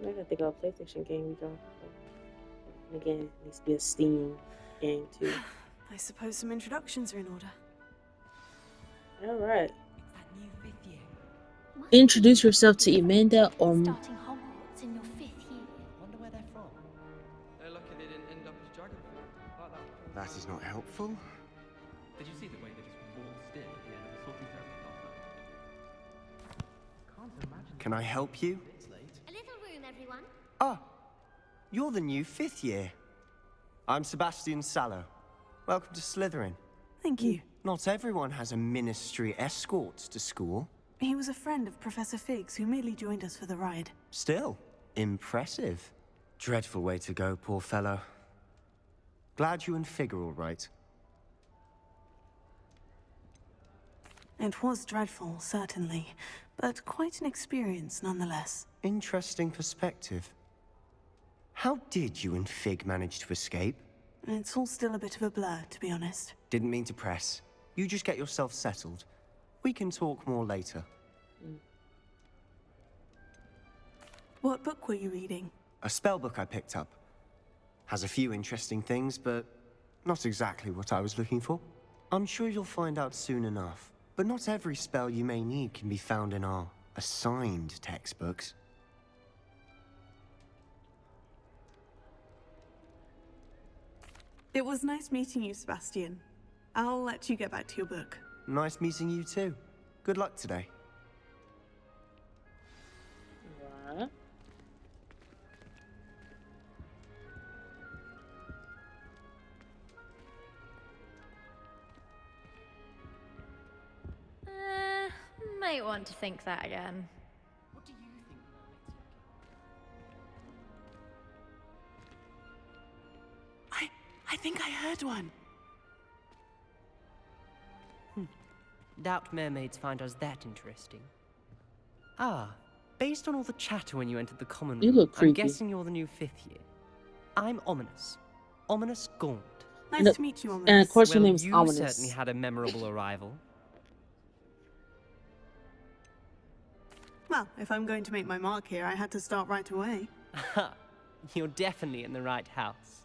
I gotta think of a PlayStation game we go. Again, it needs to be a Steam game too. I suppose some introductions are in order. All right. It's that new 5th year. Introduce yourself to Amanda or Starting Hogwarts in your 5th year. Wonder where they're from. They're lucky they didn't end up as Dragonfly. Like that. That is not helpful. Did you see the way they just waltzed in at the end of the sorting ceremony last night? Can't imagine. Can I help you? A little room, everyone. Ah, you're the new 5th year. I'm Sebastian Sallow. Welcome to Slytherin. Thank you. Not everyone has a ministry escort to school. He was a friend of Professor Figgs who merely joined us for the ride. Still, impressive. Dreadful way to go, poor fellow. Glad you and Fig are all right. It was dreadful, certainly, but quite an experience nonetheless. Interesting perspective. How did you and Fig manage to escape? It's all still a bit of a blur, to be honest. Didn't mean to press. You just get yourself settled. We can talk more later. What book were you reading? A spell book I picked up. Has a few interesting things, but not exactly what I was looking for. I'm sure you'll find out soon enough. But not every spell you may need can be found in our assigned textbooks. It was nice meeting you, Sebastian. I'll let you get back to your book. Nice meeting you too. Good luck today. what? Might want to think that again. What do you think mermaids look like? I think I heard one. Doubt mermaids find us that interesting. Ah, based on all the chatter when you entered the common You room, look I'm creepy. guessing you're the new 5th year. I'm Ominous. Ominous Gaunt. Nice No, to meet you, And of Ominous. course, your Well, name's you Ominous. certainly had a memorable arrival. Well, if I'm going to make my mark here, I had to start right away. Ha! You're definitely in the right house.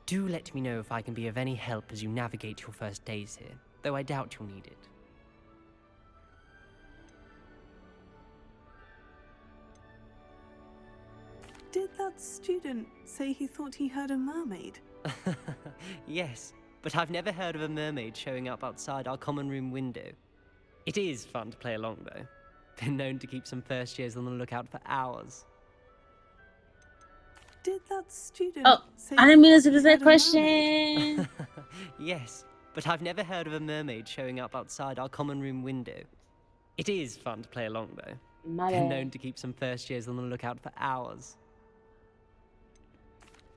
Do let me know if I can be of any help as you navigate your first days here, though I doubt you'll need it. Did that student say he thought he heard a mermaid? Yes, but I've never heard of a mermaid showing up outside our common room window. It is fun to play along, though. Been known to keep some first years on the lookout for hours. Did that student Oh, say I didn't mean he to thought ask he that heard a mermaid? question. Yes, but I've never heard of a mermaid showing up outside our common room window. It is fun to play along, though. My Been bad. known to keep some first years on the lookout for hours.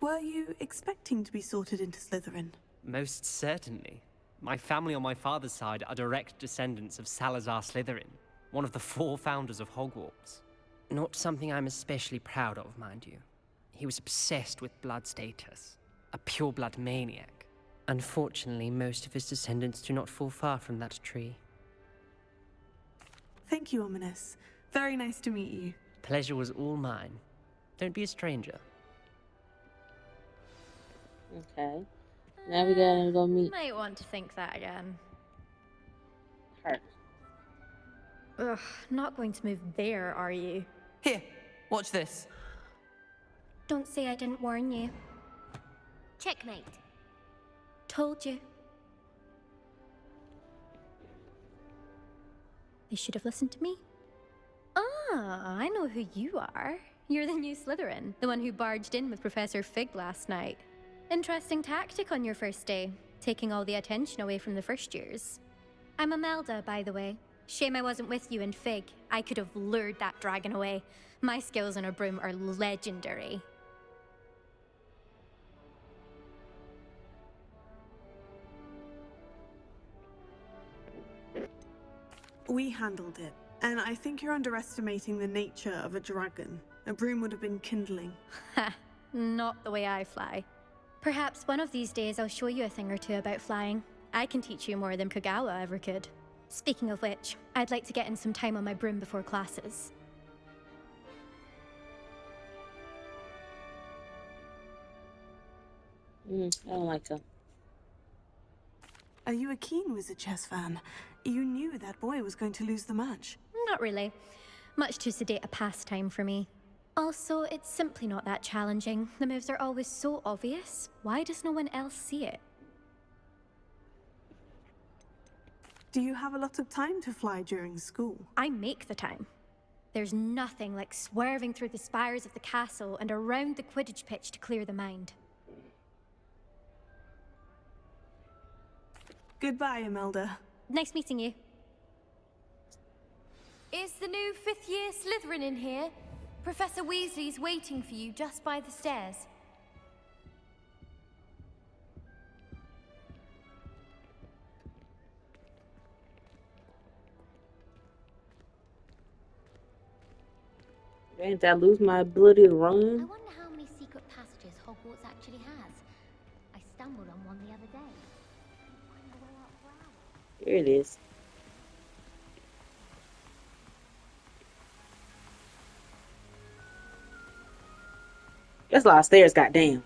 Were you expecting to be sorted into Slytherin? Most certainly. My family on my father's side are direct descendants of Salazar Slytherin, one of the 4 founders of Hogwarts. Not something I'm especially proud of, mind you. He was obsessed with blood status, a pure-blood maniac. Unfortunately, most of his descendants do not fall far from that tree. Thank you, Ominous. Very nice to meet you. Pleasure was all mine. Don't be a stranger. Okay. Now we gotta go meet Might want to think that again. her. Ugh, not going to move there, are you? Here, watch this. Don't say I didn't warn you. Checkmate. Told you. They should have listened to me. Ah, I know who you are. You're the new Slytherin, the one who barged in with Professor Fig last night. Interesting tactic on your first day, taking all the attention away from the first years. I'm Imelda, by the way. Shame I wasn't with you in Fig. I could have lured that dragon away. My skills on a broom are legendary. We handled it, and I think you're underestimating the nature of a dragon. A broom would have been kindling. Ha, not the way I fly. Perhaps one of these days I'll show you a thing or two about flying. I can teach you more than Kagawa ever could. Speaking of which, I'd like to get in some time on my broom before classes. I don't like to. Are you a keen Wizard chess fan? You knew that boy was going to lose the match. Not really. Much too sedate a pastime for me. Also, it's simply not that challenging. The moves are always so obvious. Why does no one else see it? Do you have a lot of time to fly during school? I make the time. There's nothing like swerving through the spires of the castle and around the Quidditch pitch to clear the mind. Goodbye, Imelda. Nice meeting you. Is the new fifth-year Slytherin in here? Professor Weasley's waiting for you just by the stairs. Did I lose my ability to I run? wonder how many secret passages Hogwarts actually has. I stumbled on one the other day. Find a way out for hours. Here it is. That's a lot of stairs, goddamn.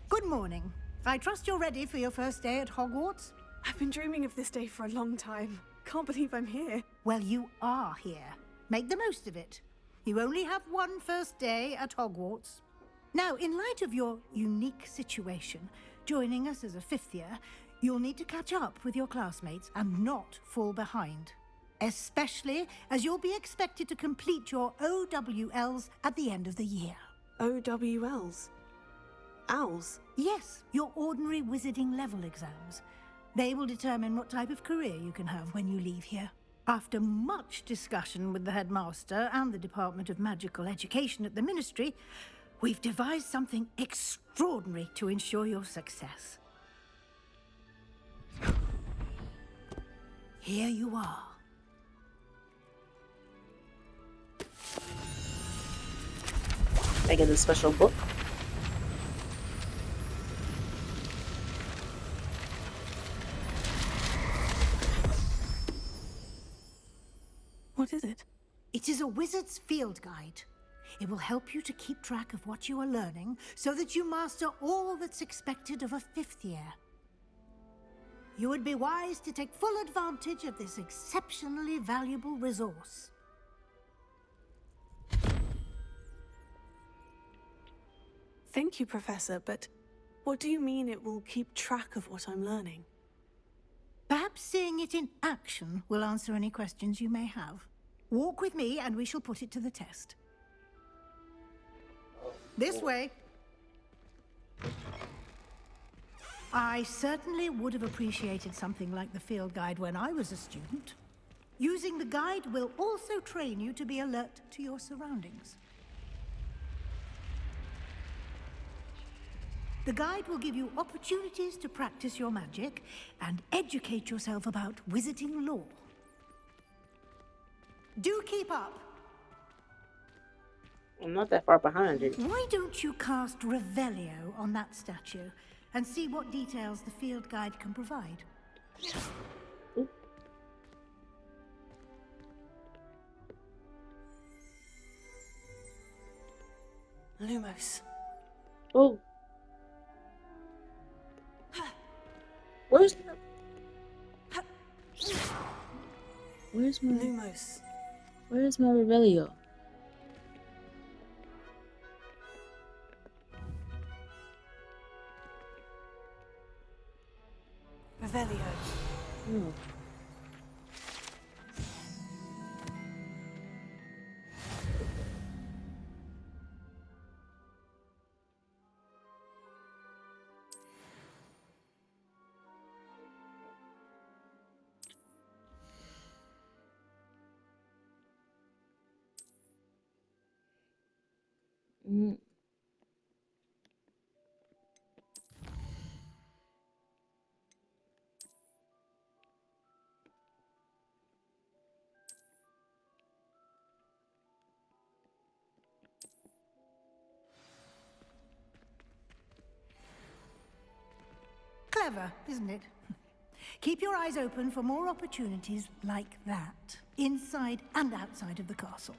Good morning. I trust you're ready for your first day at Hogwarts? I've been dreaming of this day for a long time. Can't believe I'm here. Well, you are here. Make the most of it. You only have one first day at Hogwarts. Now, in light of your unique situation, joining us as a fifth year, you'll need to catch up with your classmates and not fall behind. Especially as you'll be expected to complete your OWLs at the end of the year. OWLs? Owls? Yes, your ordinary wizarding level exams. They will determine what type of career you can have when you leave here. After much discussion with the headmaster and the Department of Magical Education at the Ministry, we've devised something extraordinary to ensure your success. Here you are. I get a special book. What is it? It is a wizard's field guide. It will help you to keep track of what you are learning so that you master all that's expected of a fifth year. You would be wise to take full advantage of this exceptionally valuable resource. Thank you, Professor, but what do you mean it will keep track of what I'm learning? Perhaps seeing it in action will answer any questions you may have. Walk with me and we shall put it to the test. This way. I certainly would have appreciated something like the field guide when I was a student. Using the guide will also train you to be alert to your surroundings. The guide will give you opportunities to practice your magic and educate yourself about wizarding lore. Do keep up. I'm not that far behind it. Why don't you cast Revelio on that statue and see what details the field guide can provide? Lumos. Oh. Where's my Lumos. Where's my Revelio? Revelio. Oh. Mm. Clever, isn't it? Keep your eyes open for more opportunities like that, inside and outside of the castle.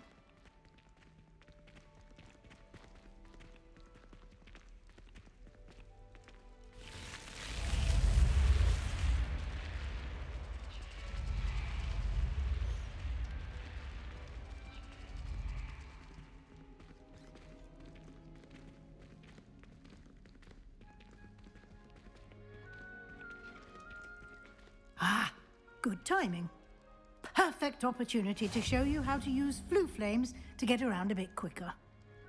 Good timing. Perfect opportunity to show you how to use flue flames to get around a bit quicker.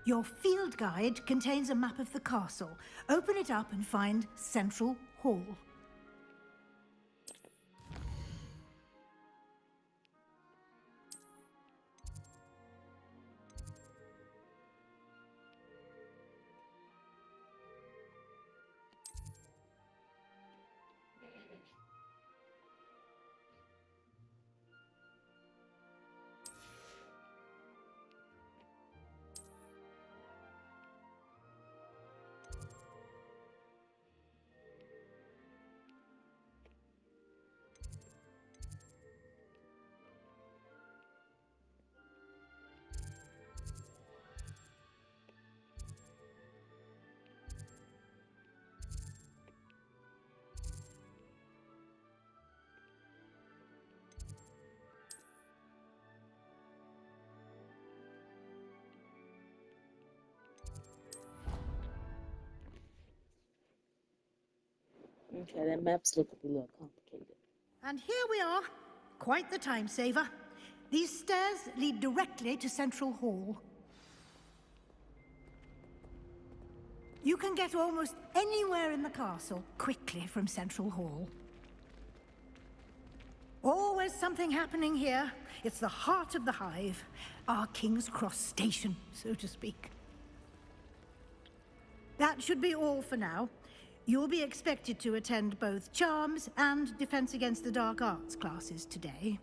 Your field guide contains a map of the castle. Open it up and find Central Hall. Okay, that map's looking a little complicated. And here we are. Quite the time saver. These stairs lead directly to Central Hall. You can get almost anywhere in the castle quickly from Central Hall. Always something happening here. It's the heart of the hive. Our King's Cross station, so to speak. That should be all for now. You'll be expected to attend both Charms and Defense Against the Dark Arts classes today.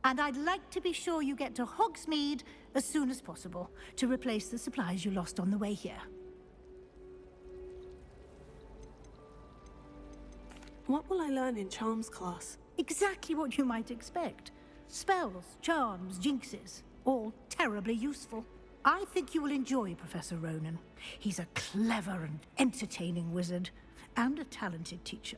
And I'd like to be sure you get to Hogsmeade as soon as possible to replace the supplies you lost on the way here. What will I learn in Charms class? Exactly what you might expect. Spells, charms, jinxes, all terribly useful. I think you will enjoy Professor Ronan. He's a clever and entertaining wizard, and a talented teacher.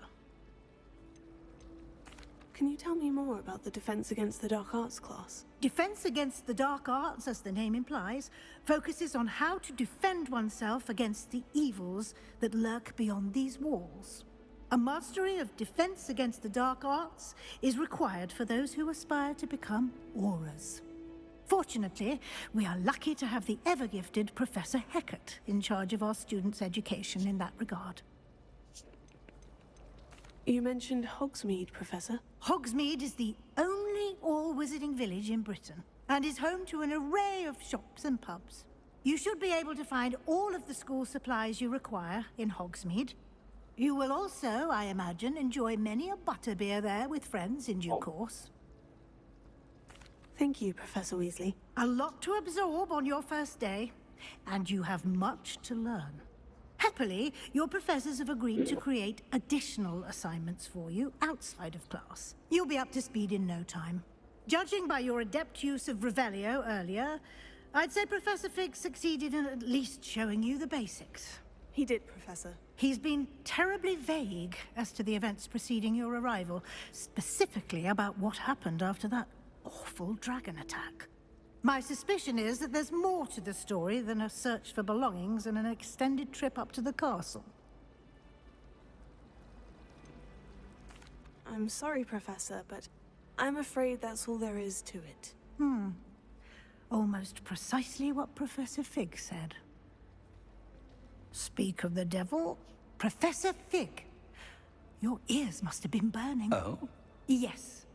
Can you tell me more about the Defense Against the Dark Arts class? Defense Against the Dark Arts, as the name implies, focuses on how to defend oneself against the evils that lurk beyond these walls. A mastery of Defense Against the Dark Arts is required for those who aspire to become auras. Fortunately, we are lucky to have the ever-gifted Professor Hecat in charge of our students' education in that regard. You mentioned Hogsmeade, Professor. Hogsmeade is the only all-wizarding village in Britain, and is home to an array of shops and pubs. You should be able to find all of the school supplies you require in Hogsmeade. You will also, I imagine, enjoy many a butterbeer there with friends in due course. Thank you, Professor Weasley. A lot to absorb on your first day, and you have much to learn. Happily, your professors have agreed to create additional assignments for you outside of class. You'll be up to speed in no time. Judging by your adept use of Revelio earlier, I'd say Professor Fig succeeded in at least showing you the basics. He did, Professor. He's been terribly vague as to the events preceding your arrival, specifically about what happened after that awful dragon attack. My suspicion is that there's more to the story than a search for belongings and an extended trip up to the castle. I'm sorry, Professor, but I'm afraid that's all there is to it. Almost precisely what Professor Fig said. Speak of the devil, Professor Fig. Your ears must have been burning. Oh? Yes.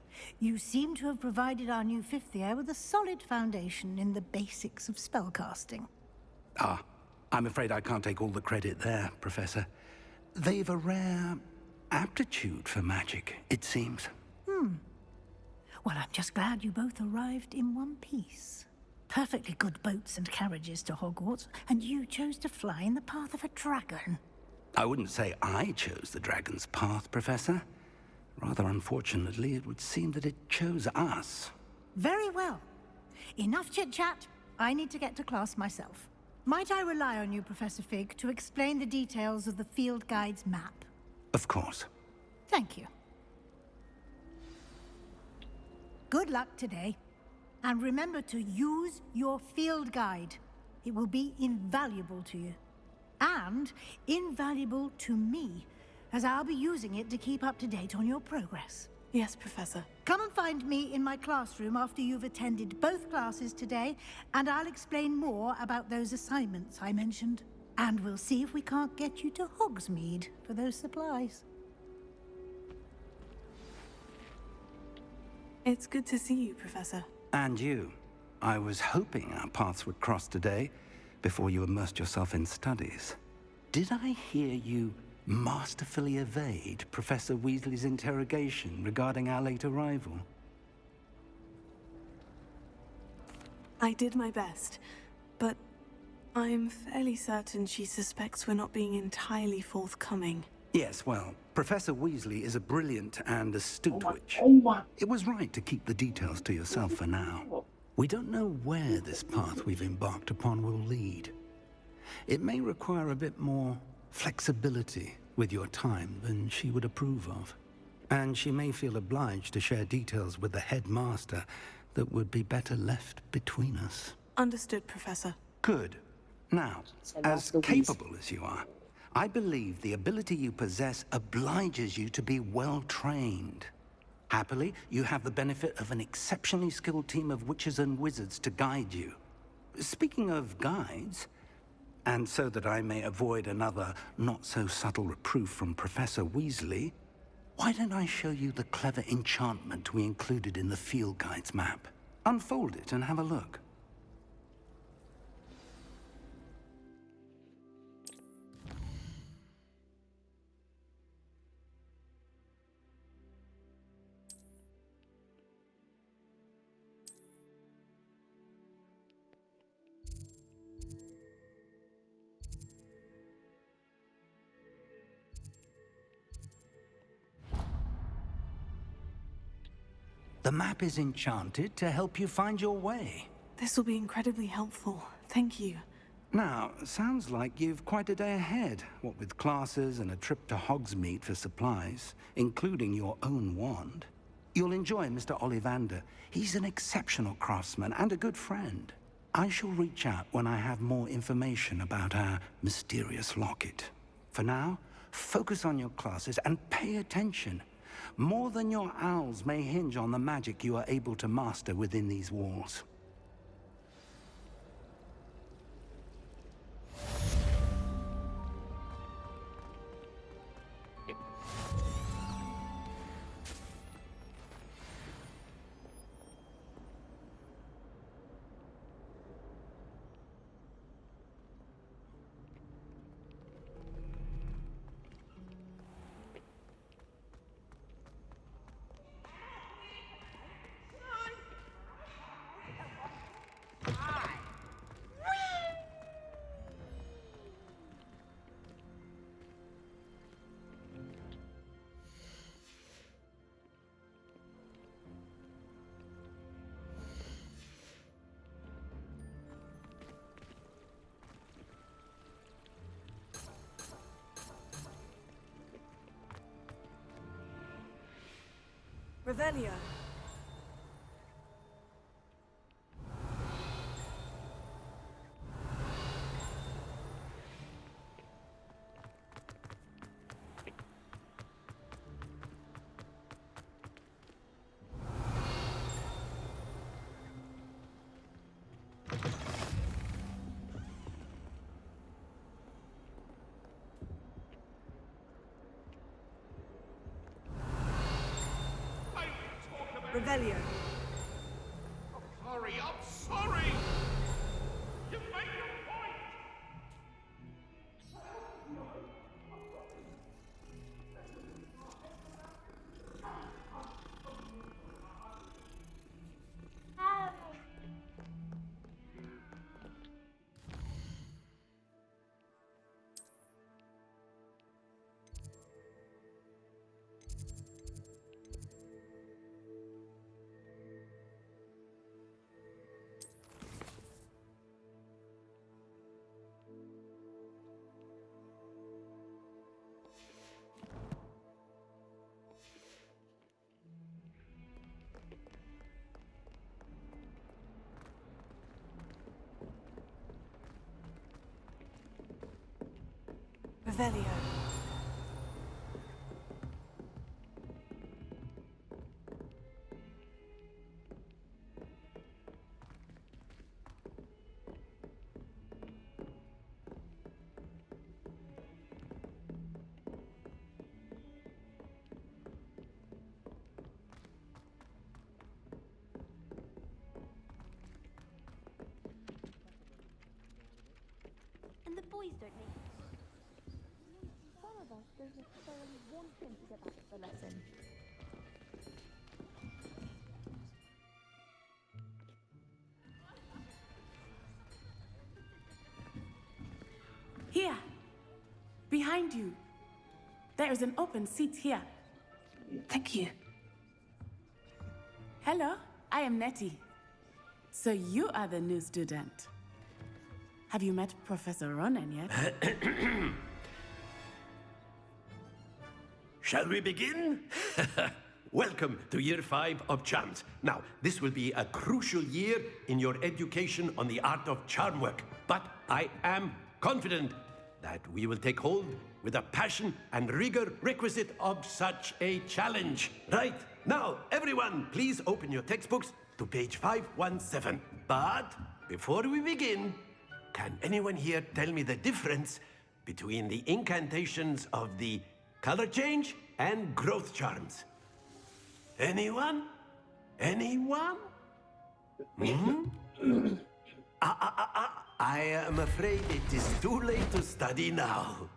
You seem to have provided our new fifth year with a solid foundation in the basics of spellcasting. Ah, I'm afraid I can't take all the credit there, Professor. They've a rare aptitude for magic, it seems. Well, I'm just glad you both arrived in one piece. Perfectly good boats and carriages to Hogwarts, and you chose to fly in the path of a dragon. I wouldn't say I chose the dragon's path, Professor. Rather unfortunately, it would seem that it chose us. Very well. Enough chit-chat. I need to get to class myself. Might I rely on you, Professor Fig, to explain the details of the field guide's map? Of course. Thank you. Good luck today. And remember to use your field guide. It will be invaluable to you. And invaluable to me, as I'll be using it to keep up to date on your progress. Yes, Professor. Come and find me in my classroom after you've attended both classes today, and I'll explain more about those assignments I mentioned. And we'll see if we can't get you to Hogsmeade for those supplies. It's good to see you, Professor. And you. I was hoping our paths would cross today, before you immersed yourself in studies. Did I hear you masterfully evade Professor Weasley's interrogation regarding our late arrival? I did my best, but I'm fairly certain she suspects we're not being entirely forthcoming. Yes, well, Professor Weasley is a brilliant and astute witch. It was right to keep the details to yourself for now. We don't know where this path we've embarked upon will lead. It may require a bit more flexibility with your time than she would approve of. And she may feel obliged to share details with the headmaster that would be better left between us. Understood, Professor. Good. Now, as capable as you are, I believe the ability you possess obliges you to be well trained. Happily, you have the benefit of an exceptionally skilled team of witches and wizards to guide you. Speaking of guides, and so that I may avoid another not-so-subtle reproof from Professor Weasley, why don't I show you the clever enchantment we included in the field guide's map? Unfold it and have a look. The map is enchanted to help you find your way. This will be incredibly helpful. Thank you. Now, sounds like you've quite a day ahead, what with classes and a trip to Hogsmeade for supplies, including your own wand. You'll enjoy Mr. Ollivander. He's an exceptional craftsman and a good friend. I shall reach out when I have more information about our mysterious locket. For now, focus on your classes and pay attention. More than your owls may hinge on the magic you are able to master within these walls. Revelio. Revelio. Sorry, I'm sorry! You made your point! Revelio. Please don't make me. Some of us don't necessarily want him to get back to the lesson. Here, behind you. There is an open seat here. Thank you. Hello, I am Nettie. So you are the new student. Have you met Professor Ronan yet? Shall we begin? Welcome to Year 5 of Charms. Now, this will be a crucial year in your education on the art of charm work. But I am confident that we will take hold with the passion and rigor requisite of such a challenge. Right, now, everyone, please open your textbooks to page 517. But before we begin, can anyone here tell me the difference between the incantations of the color change and growth charms? Anyone? Anyone? I am afraid it is too late to study now.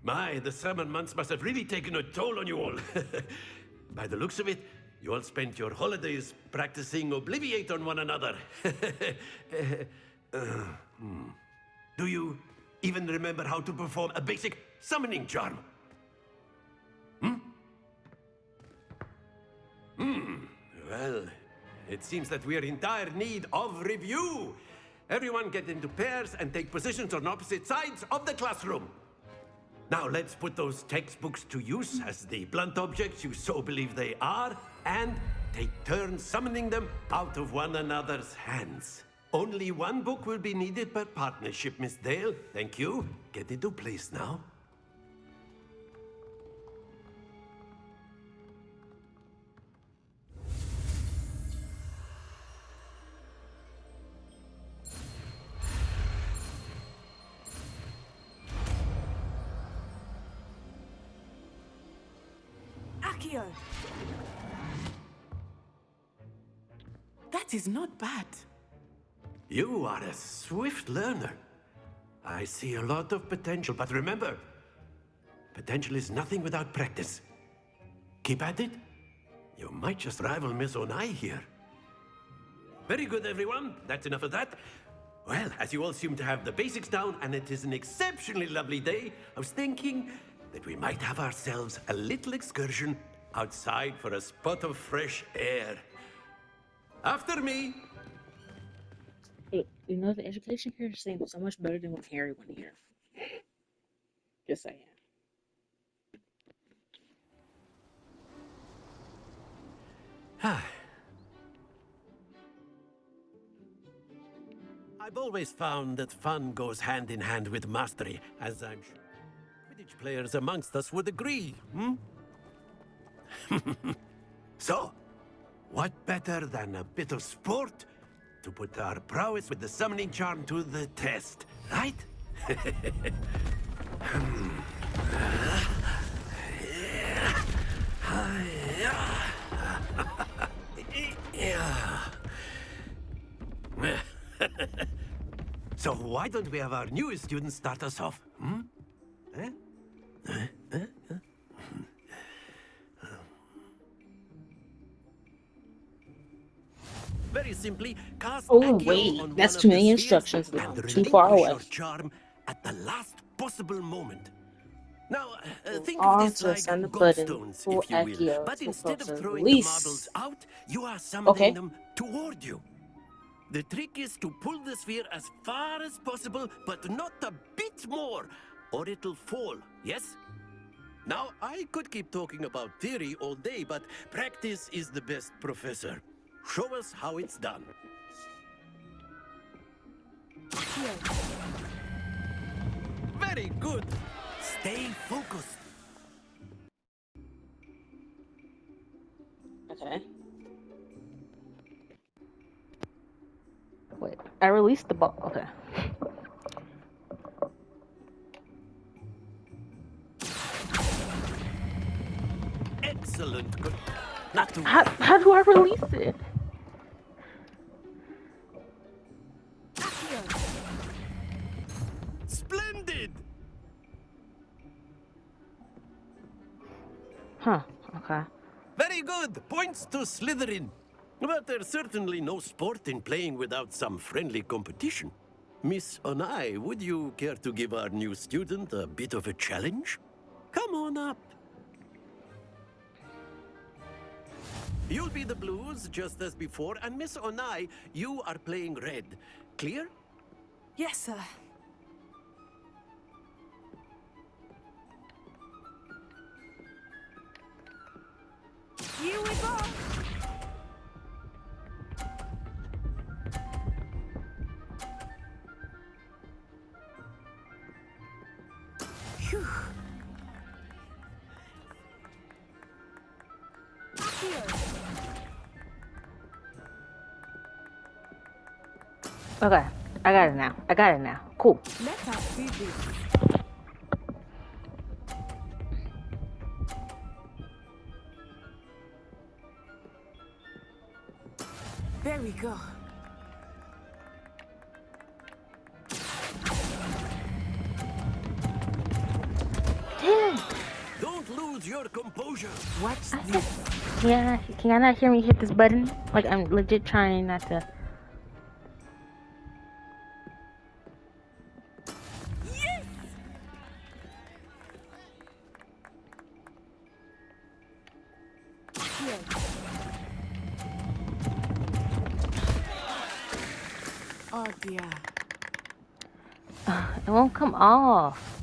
My, the summer months must have really taken a toll on you all. By the looks of it, you all spent your holidays practicing Obliviate on one another. Do you even remember how to perform a basic summoning charm? Well, it seems that we are in dire need of review. Everyone get into pairs and take positions on opposite sides of the classroom. Now let's put those textbooks to use as the blunt objects you so believe they are, and take turns summoning them out of one another's hands. Only one book will be needed per partnership, Miss Dale. Thank you. Get into place now. Akio! That is not bad. You are a swift learner. I see a lot of potential, but remember, potential is nothing without practice. Keep at it. You might just rival Miss Onai here. Very good, everyone. That's enough of that. Well, as you all seem to have the basics down, and it is an exceptionally lovely day, I was thinking that we might have ourselves a little excursion outside for a spot of fresh air. After me. Hey, you know, the education here seems so much better than what Harry went here. Just saying. I've always found that fun goes hand in hand with mastery, as I'm sure Quidditch players amongst us would agree, So, what better than a bit of sport to put our prowess with the summoning charm to the test, right? So why don't we have our newest student start us off? Very simply, cast Oh Accio wait, on that's one too of many the instructions spheres now. and Too far relinquish away. your charm at the last possible moment. Now, think of On this to like send the button. gobstones, Pull if you will. Accio But to instead of process throwing the release. marbles out, you are summoning Okay. them toward you. The trick is to pull the sphere as far as possible, but not a bit more, or it'll fall, yes? Now, I could keep talking about theory all day, but practice is the best professor. Show us how it's done. Very good. Stay focused. Okay. Wait, I released the ball. Okay. Excellent. Good. Not too How do I release it? Okay. Very good. Points to Slytherin. But there's certainly no sport in playing without some friendly competition. Miss Onai, would you care to give our new student a bit of a challenge? Come on up. You'll be the blues, just as before, and Miss Onai, you are playing red. Clear? Yes, sir. Here we go! Phew. Okay. I got it now. I got it now. Cool. Let us see this. There we go. Damn. Don't lose your composure. Watch this. Yeah, can y'all not hear me hit this button? Like, I'm legit trying not to. Yes! Here. Oh dear. It won't come off.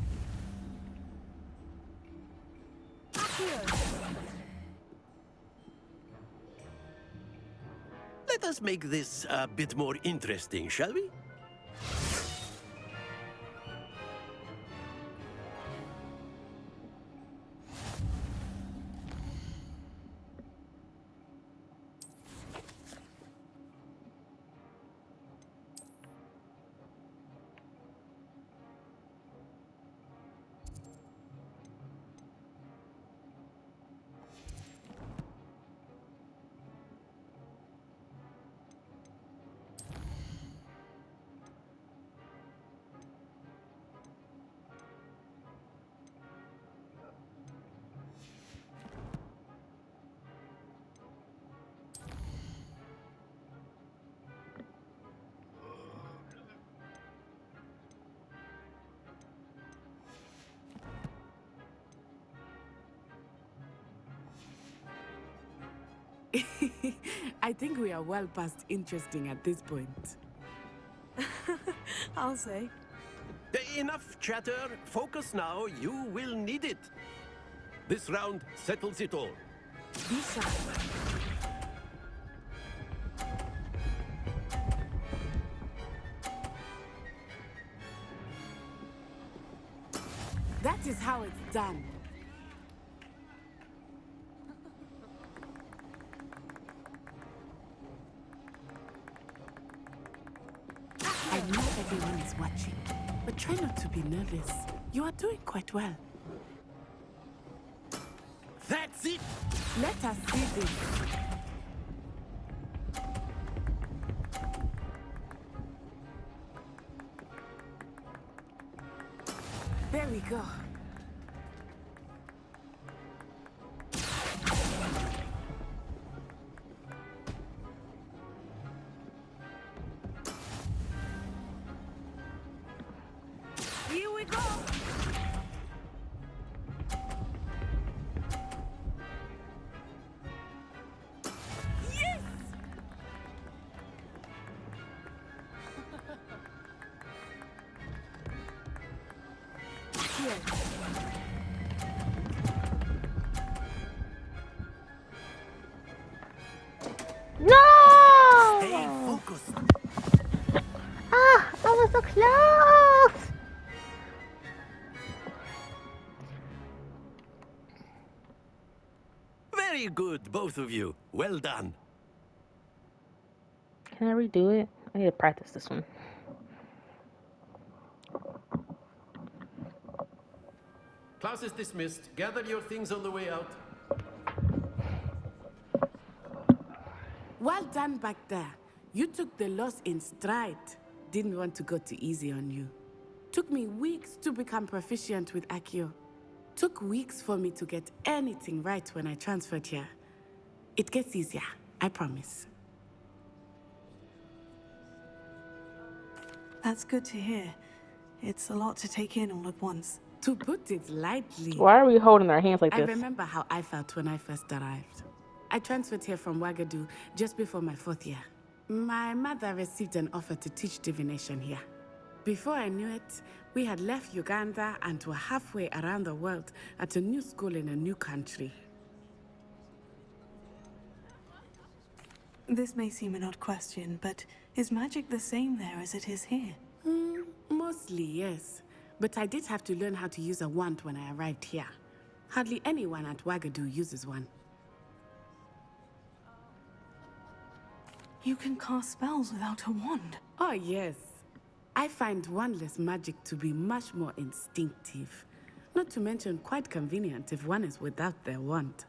Let us make this a bit more interesting, shall we? I think we are well past interesting at this point. I'll say. Enough chatter. Focus now. You will need it. This round settles it all. Be sharp. That is how it's done. I know everyone is watching, but try not to be nervous. You are doing quite well. That's it! Let us see this. There we go. Here we go. Yes! Here. No! Stay focused. Ah, I was so close. Very good, both of you. Well done. Can I redo it? I need to practice this one. Class is dismissed. Gather your things on the way out. Well done back there. You took the loss in stride. Didn't want to go too easy on you. Took me weeks to become proficient with Accio. Took weeks for me to get anything right when I transferred here. It gets easier, I promise. That's good to hear. It's a lot to take in all at once. To put it lightly. Why are we holding our hands like I this? remember how I felt when I first arrived. I transferred here from Wagadu just before my 4th year. My mother received an offer to teach divination here. Before I knew it, we had left Uganda and were halfway around the world at a new school in a new country. This may seem an odd question, but is magic the same there as it is here? Mostly, yes. But I did have to learn how to use a wand when I arrived here. Hardly anyone at Wagadu uses one. You can cast spells without a wand? Oh, yes. I find wandless magic to be much more instinctive. Not to mention quite convenient if one is without their wand.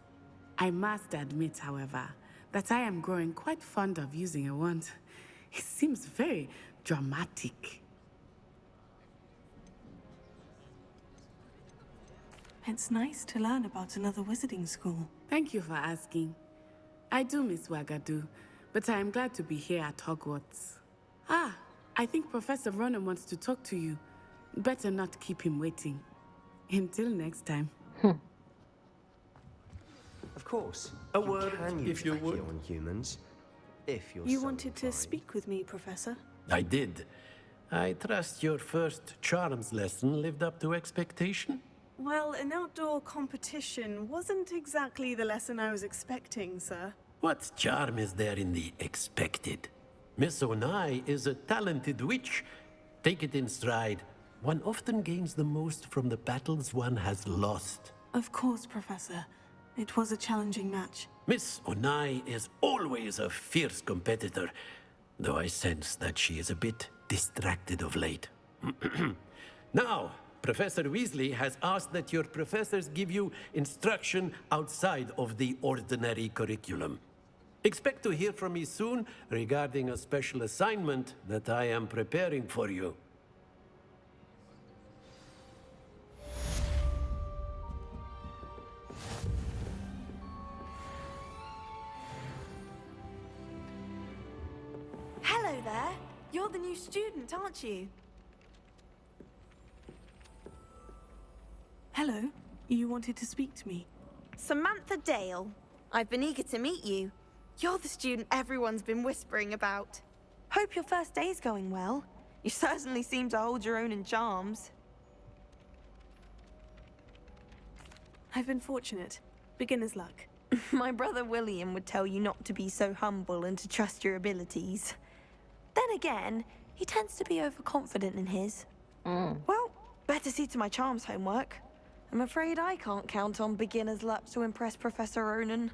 I must admit, however, that I am growing quite fond of using a wand. It seems very dramatic. It's nice to learn about another wizarding school. Thank you for asking. I do miss Wagadu, but I am glad to be here at Hogwarts. Ah, I think Professor Ronan wants to talk to you. Better not keep him waiting. Until next time. Of course. A word, can use if you magia would. on humans, if you're You so wanted to inclined. speak with me, Professor? I did. I trust your first charms lesson lived up to expectation? Well, an outdoor competition wasn't exactly the lesson I was expecting, sir. What charm is there in the expected? Miss Onai is a talented witch. Take it in stride. One often gains the most from the battles one has lost. Of course, Professor. It was a challenging match. Miss Onai is always a fierce competitor, though I sense that she is a bit distracted of late. Now, Professor Weasley has asked that your professors give you instruction outside of the ordinary curriculum. Expect to hear from me soon regarding a special assignment that I am preparing for you. Hello there. You're the new student, aren't you? Hello. You wanted to speak to me. Samantha Dale. I've been eager to meet you. You're the student everyone's been whispering about. Hope your first day's going well. You certainly seem to hold your own in charms. I've been fortunate. Beginner's luck. My brother William would tell you not to be so humble and to trust your abilities. Then again, he tends to be overconfident in his. Well, better see to my charms homework. I'm afraid I can't count on beginner's luck to impress Professor Ronan.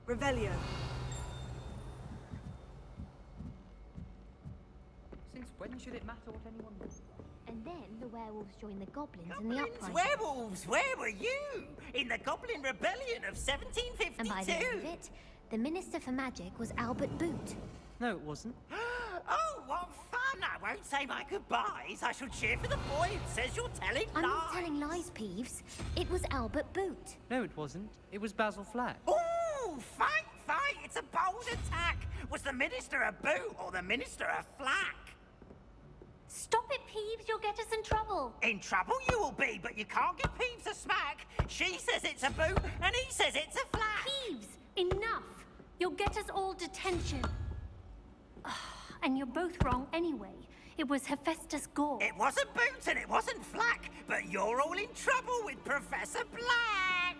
Revelio. Since when should it matter what anyone does? And then the werewolves joined the goblins in the Goblins, uprising. werewolves, where were you? In the Goblin Rebellion of 1752? And by the end of it, the Minister for Magic was Albert Boot. No, it wasn't. Oh, what fun! I won't say my goodbyes. I shall cheer for the boy who says you're telling I'm lies. not telling lies, Peeves. It was Albert Boot. No, it wasn't. It was Basil Flack. Ooh, fight, fight! It's a bold attack. Was the Minister a boot or the Minister a flack? Stop it, Peeves. You'll get us in trouble. In trouble you will be, but you can't give Peeves a smack. She says it's a boot, and he says it's a flack. Peeves, enough. You'll get us all detention. And you're both wrong anyway. It was Hephaestus Gore. It wasn't Boot and it wasn't Flack, but you're all in trouble with Professor Black!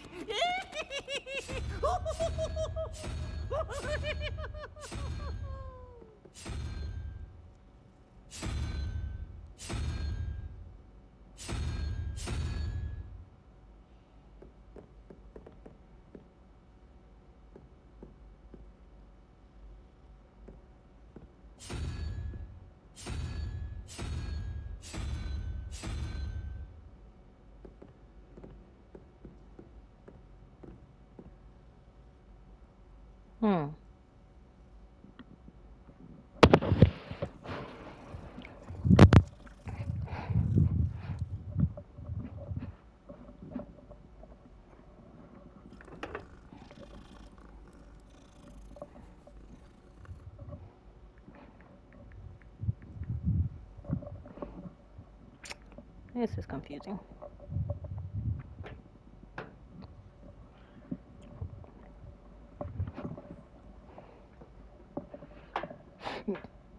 This is confusing.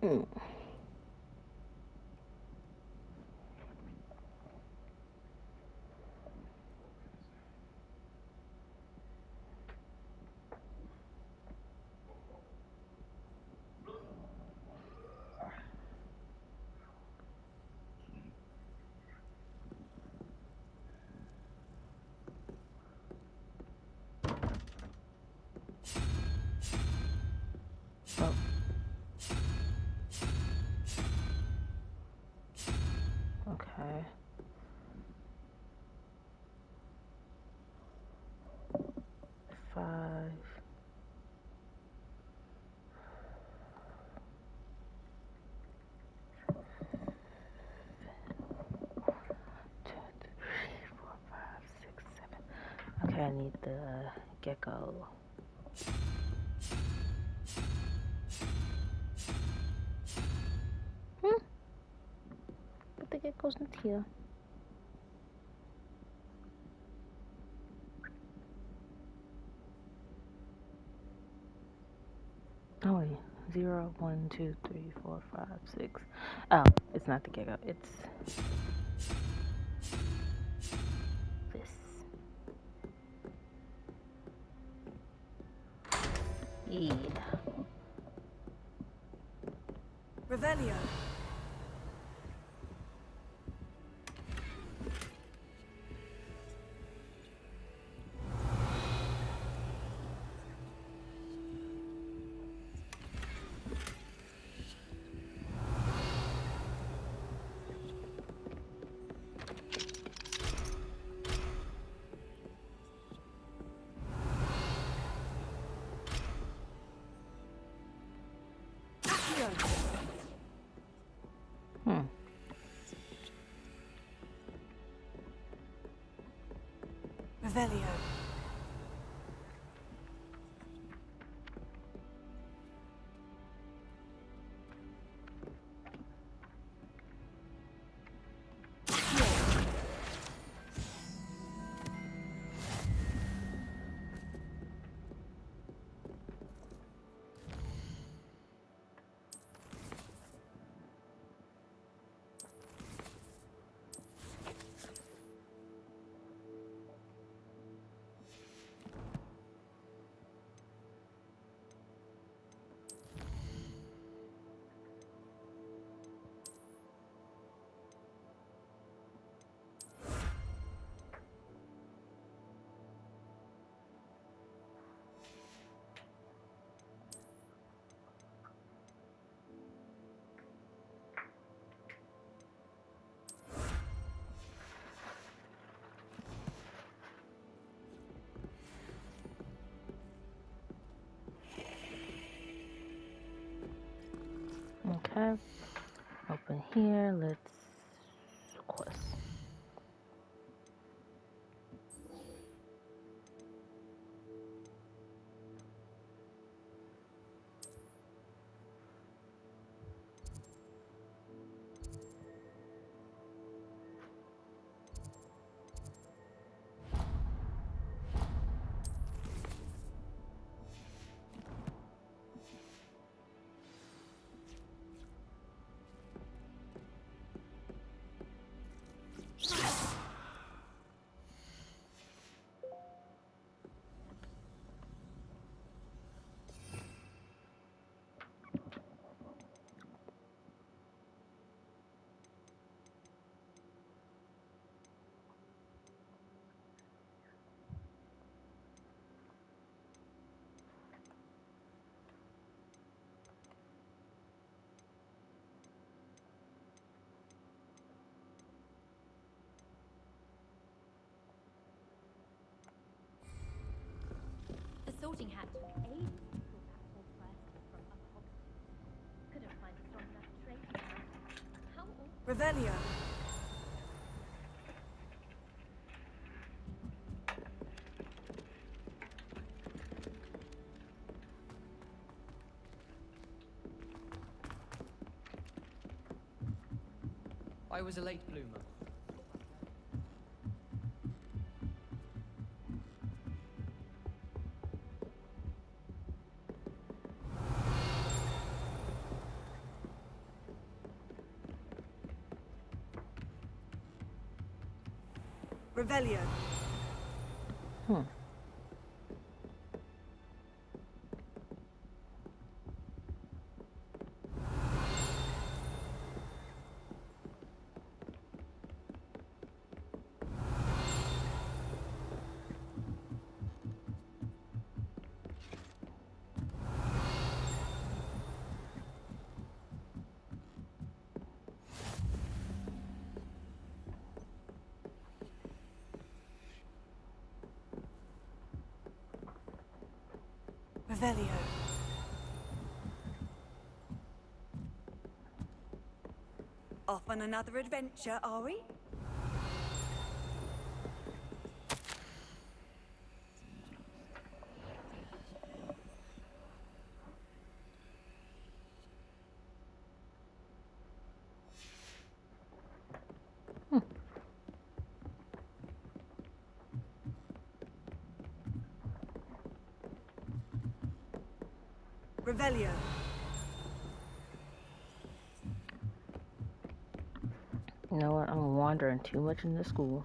Oh. Okay. Five. Okay, I need the gecko. But the gecko's not here. Oh, wait. 0, 1, 2, 3, 4, 5, 6. Oh, it's not the gecko. It's this. Yeah. Revelio. Revelio. Okay. Open here. Let's quest. The sorting hat took ages to pull that whole person from up Hogwarts. Couldn't find a strong enough trace around it. How awful. Revelio. I was a late bloomer. Revelio. Hmm. Revelio. Off on another adventure, are we? Revelio. You know what? I'm wandering too much in the school.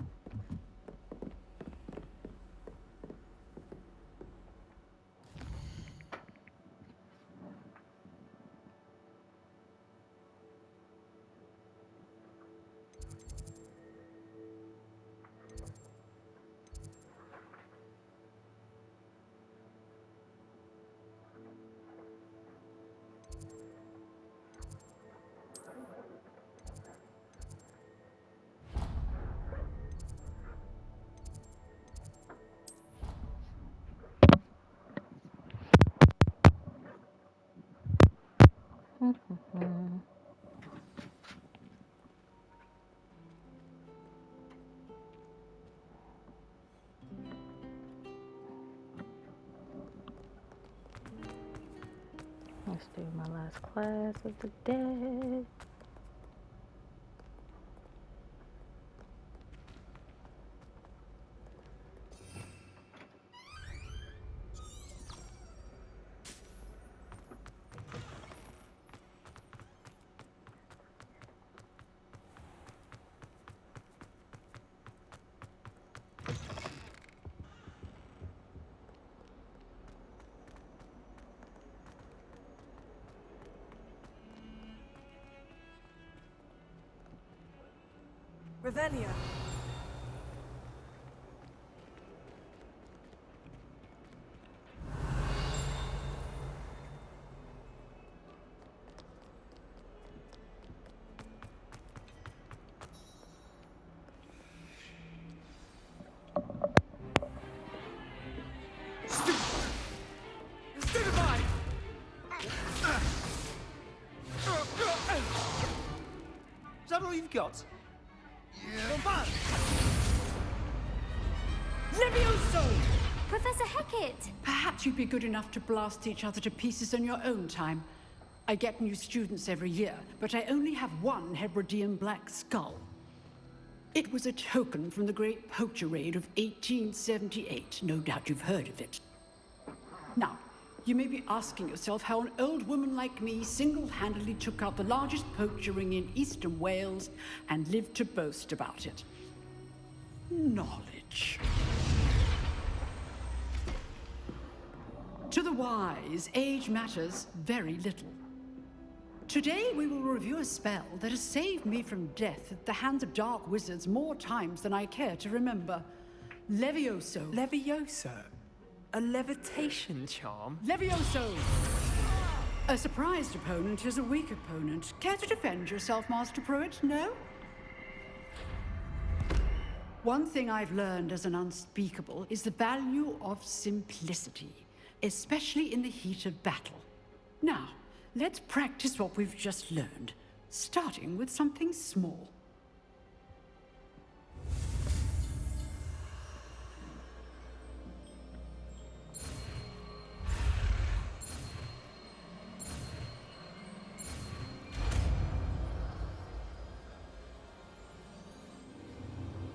Let's do my last class of the day. Revelio. Is that all you've got? Levioso! Professor Hecat! Perhaps you'd be good enough to blast each other to pieces on your own time. I get new students every year, but I only have one Hebridean black skull. It was a token from the Great Poacher Raid of 1878. No doubt you've heard of it. Now, you may be asking yourself how an old woman like me single-handedly took out the largest poacher ring in eastern Wales and lived to boast about it. Knowledge. To the wise, age matters very little. Today we will review a spell that has saved me from death at the hands of dark wizards more times than I care to remember. Levioso. Levioso? A levitation charm? Levioso! A surprised opponent is a weak opponent. Care to defend yourself, Master Pruitt? No? One thing I've learned as an unspeakable is the value of simplicity, especially in the heat of battle. Now, let's practice what we've just learned, starting with something small.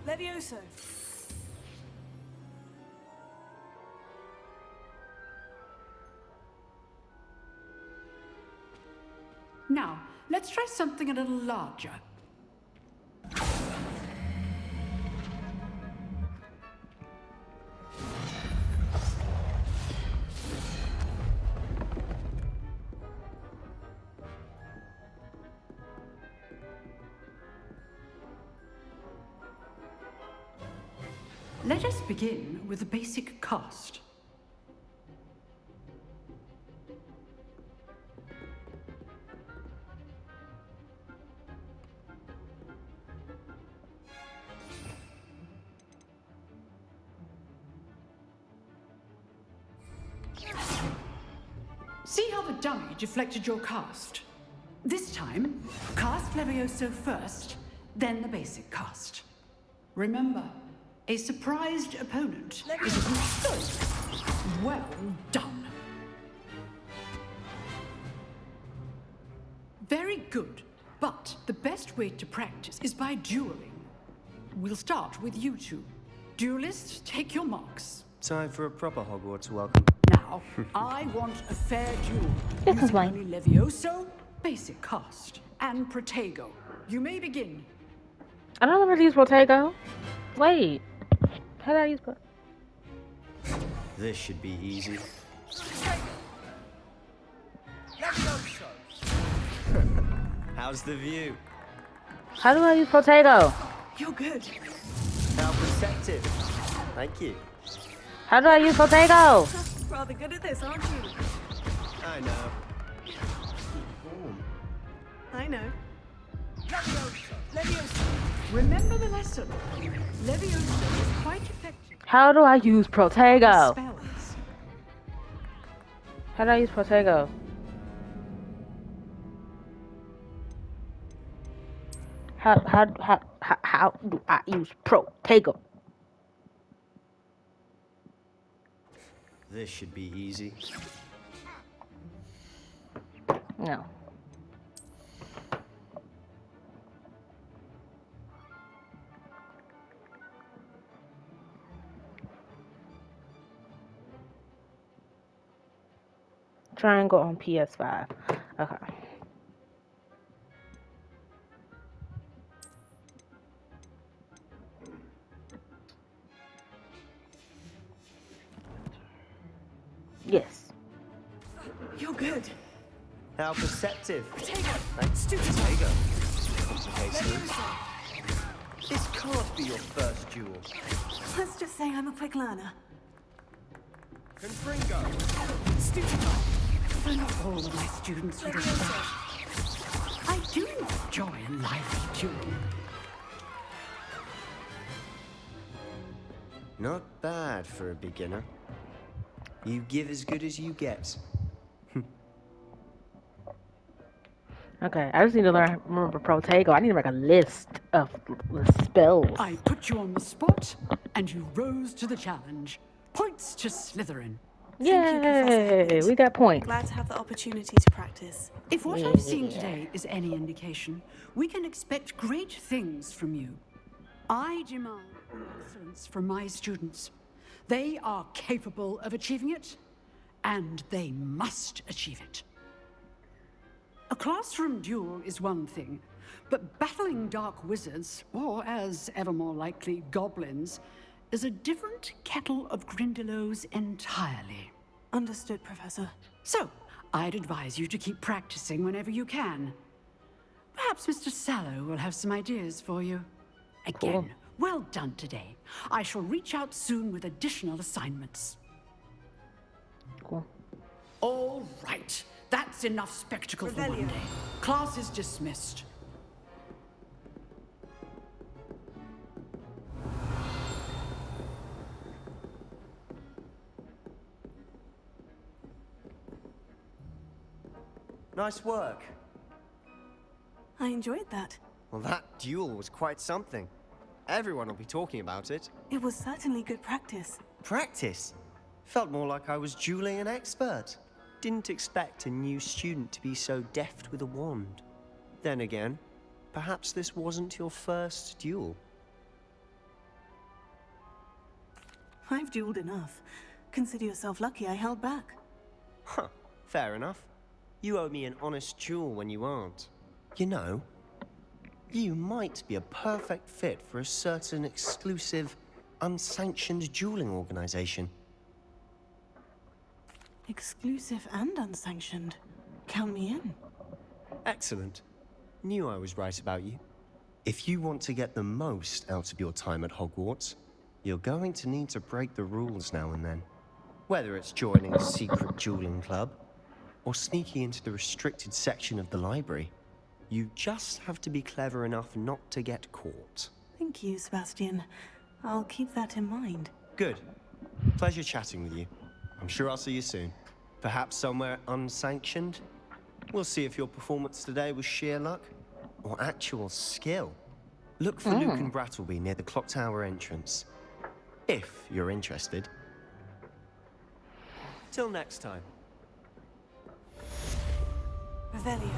Levioso. Now, let's try something a little larger. Let us begin with the basic cast. See how the dummy deflected your cast? This time, cast Levioso first, then the basic cast. Remember, a surprised opponent is a good. Well done. Very good, but the best way to practice is by dueling. We'll start with you two. Duelists, take your marks. Time for a proper Hogwarts welcome. Now, I want a fair duel. Using only Levioso, basic cast, and Protego. You may begin. I don't know how to use Protego. Wait. How do I use Protego? This should be easy. How's the view? How do I use Protego? You're good. How perceptive. Thank you. How do I use Protego? Rather good at this, aren't you? I know. I know. Remember the lesson. Levioso is quite effective. How do I use Protego? Spells. How do I use Protego? How do I use Protego? This should be easy. No. Triangle on PS5. Okay. Yes. You're good. How perceptive. Protego. Thanks. Stupid. Protego. Complicated. This can't be your first duel. Let's just say I'm a quick learner. Confringo. Stupid. For not all of my students would have I do enjoy a lively duel. Not bad for a beginner. You give as good as you get. Okay, I just need to remember Protego. I need to make a list of spells. I put you on the spot, and you rose to the challenge. Points to Slytherin. Yay! We got points. Glad to have the opportunity to practice. If what I've seen today is any indication, we can expect great things from you. I demand excellence from my students. They are capable of achieving it, and they must achieve it. A classroom duel is one thing, but battling dark wizards, or as ever more likely, goblins, is a different kettle of Grindylows entirely. Understood, Professor. So, I'd advise you to keep practicing whenever you can. Perhaps Mr. Sallow will have some ideas for you. Again, well done today. I shall reach out soon with additional assignments. Cool. All right. That's enough spectacle for one day. Class is dismissed. Nice work. I enjoyed that. Well, that duel was quite something. Everyone will be talking about it. It was certainly good practice. Practice? Felt more like I was dueling an expert. Didn't expect a new student to be so deft with a wand. Then again, perhaps this wasn't your first duel. I've dueled enough. Consider yourself lucky I held back. Huh, fair enough. You owe me an honest duel when you aren't. You know, you might be a perfect fit for a certain exclusive, unsanctioned dueling organization. Exclusive and unsanctioned. Count me in. Excellent. Knew I was right about you. If you want to get the most out of your time at Hogwarts, You're going to need to break the rules now and then. Whether it's joining a secret dueling club, or sneaking into the restricted section of the library, you just have to be clever enough not to get caught. Thank you, Sebastian. I'll keep that in mind. Good. Pleasure chatting with you. I'm sure I'll see you soon. Perhaps somewhere unsanctioned? We'll see if your performance today was sheer luck or actual skill. Look for Luke and Brattleby near the clock tower entrance, if you're interested. Till next time. Revelio.